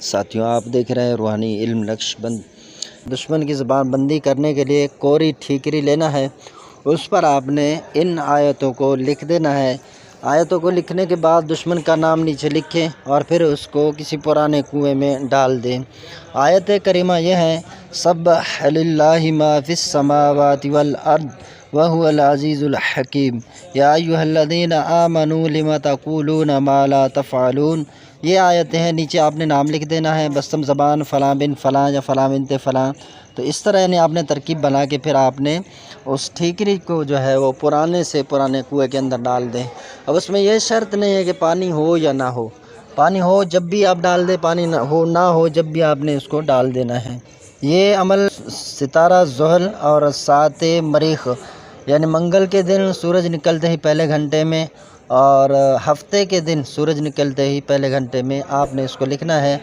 ساتھیوں، آپ دیکھ رہے ہیں روحانی علم نقش بند۔ دشمن کی زبان بندی کرنے کے لیے کوری ٹھیکری لینا ہے، اس پر آپ نے ان آیتوں کو لکھ دینا ہے۔ آیتوں کو لکھنے کے بعد دشمن کا نام نیچے لکھیں اور پھر اس کو کسی پرانے کنویں میں ڈال دیں۔ آیت کریمہ یہ ہے: سبح للہ ما فی السماوات والارض وہو العزیز الحکیم، یا ایھا الذین آمنوا لم تقولون ما لا تفعلون۔ یہ آیتیں ہیں، نیچے آپ نے نام لکھ دینا ہے، بستم زبان فلاں بن فلاں یا فلاں بنت فلاں۔ تو اس طرح یعنی آپ نے ترکیب بنا کے پھر آپ نے اس ٹھیکری کو جو ہے وہ پرانے سے پرانے کنویں کے اندر ڈال دیں۔ اب اس میں یہ شرط نہیں ہے کہ پانی ہو یا نہ ہو، پانی ہو جب بھی آپ ڈال دیں، پانی نہ ہو جب بھی آپ نے اس کو ڈال دینا ہے۔ یہ عمل ستارہ زحل اور سات مریخ یعنی منگل کے دن سورج نکلتے ہی پہلے گھنٹے میں اور ہفتے کے دن سورج نکلتے ہی پہلے گھنٹے میں آپ نے اس کو لکھنا ہے۔